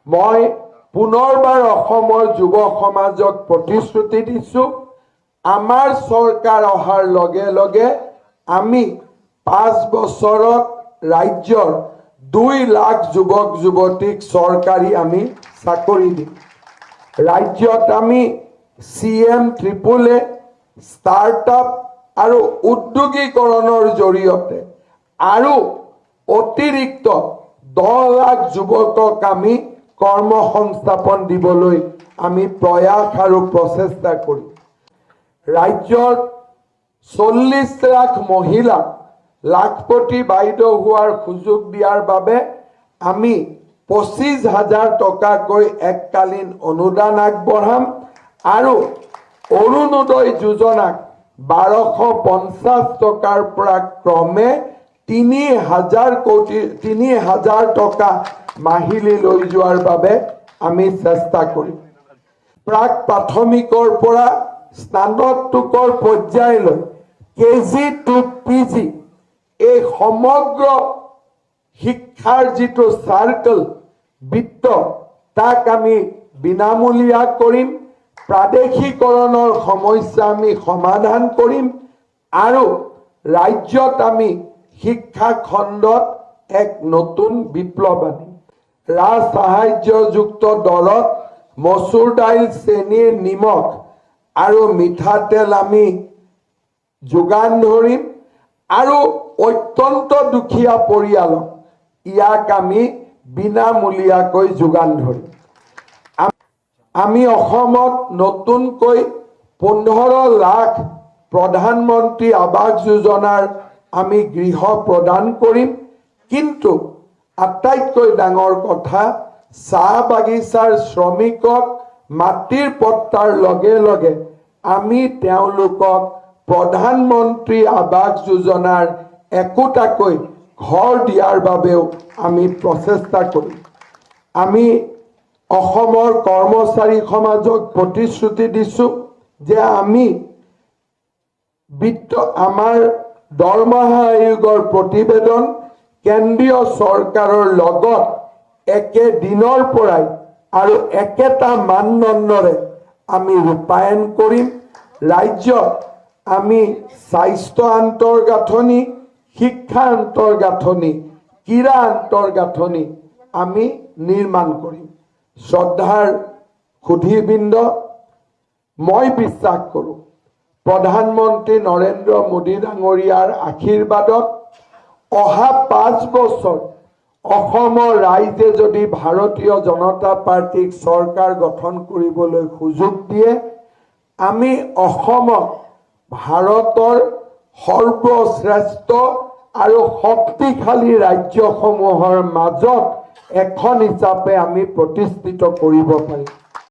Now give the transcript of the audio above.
মই পুনৰবাৰ অসমৰ যুৱ সমাজক প্ৰতিশ্ৰুতি দিছো, আমাৰ চৰকাৰ অহাৰ লগে লগে আমি 5 বছৰত ৰাজ্যৰ 2 লাখ যুৱক যুৱতীক চৰকাৰী আমি চাকৰি দিম। ৰাজ্যত আমি CM-AAA ষ্টাৰ্টআপ আৰু উদ্যোগীকৰণৰ জৰিয়তে আৰু অতিৰিক্ত 10 লাখ যুৱকক আমি কৰ্মসংস্থাপন দিবলৈ আমি প্ৰয়াস আৰু প্ৰচেষ্টা কৰিম। ৰাজ্যৰ 40 লাখ মহিলা লাখপতি বাইদেউ হোৱাৰ সুযোগ দিয়াৰ বাবে আমি 25,000 টকাকৈ এককালীন অনুদান আগবঢ়াম আৰু অৰুণোদয় যোজনাক 1250 টকাৰ পৰা ক্ৰমে 3,000 টকা মাহিলী লৈ যোৱাৰ বাবে আমি চেষ্টা কৰিম। প্ৰাক প্ৰাথমিকৰ পৰা স্নাতকোত্তৰ পৰ্যায়লৈ KG to PG এই সমগ্ৰ শিক্ষাৰ যিটো চাৰ্কেল বৃত্ত তাক আমি বিনামূলীয়া কৰিম। প্ৰাদেশিকৰণৰ সমস্যা আমি সমাধান কৰিম আৰু ৰাজ্যত আমি শিক্ষা খণ্ডত এক নতুন বিপ্লৱ আনিম। ৰাজ সাহায্যযুক্ত দলত মচুৰ দাইল, চেনি, নিমখ আৰু মিঠাতেল আমি যোগান ধৰিম আৰু অত্যন্ত দুখীয়া পৰিয়ালক ইয়াক আমি বিনামূলীয়াকৈ যোগান ধৰিম। আমি অসমত নতুনকৈ 15 লাখ প্ৰধানমন্ত্ৰী আৱাস যোজনাৰ আমি গৃহ প্ৰদান কৰিম। কিন্তু আটাইতকৈ ডাঙৰ কথা, চাহ বাগিচাৰ শ্ৰমিকক মাটিৰ পট্টাৰ লগে লগে আমি তেওঁলোকক প্ৰধানমন্ত্ৰী আৱাস যোজনাৰ একোটাকৈ ঘৰ দিয়াৰ বাবেও আমি প্ৰচেষ্টা কৰিম। আমি অসমৰ কৰ্মচাৰী সমাজক প্ৰতিশ্ৰুতি দিছো যে আমি আমাৰ দৰমহা আয়োগৰ প্ৰতিবেদন কেন্দ্ৰীয় চৰকাৰৰ লগত একেদিনৰ পৰাই আৰু একেটা মানদণ্ডৰে আমি ৰূপায়ণ কৰিম। ৰাজ্যত আমি স্বাস্থ্য আন্তঃগাঁথনি, শিক্ষা আন্তঃগাঁথনি, ক্ৰীড়া আন্তঃগাঁথনি আমি নিৰ্মাণ কৰিম। শ্ৰদ্ধাৰ সুধীবৃন্দ, মই বিশ্বাস কৰোঁ প্ৰধানমন্ত্ৰী নৰেন্দ্ৰ মোদী ডাঙৰীয়াৰ আশীৰ্বাদত অহা 5 বছৰ অসমৰ ৰাইজে যদি ভাৰতীয় জনতা পাৰ্টিক চৰকাৰ গঠন কৰিবলৈ সুযোগ দিয়ে, আমি অসমক ভাৰতৰ সৰ্বশ্ৰেষ্ঠ আৰু শক্তিশালী ৰাজ্যসমূহৰ মাজত এখন হিচাপে আমি প্ৰতিষ্ঠিত কৰিব পাৰিম।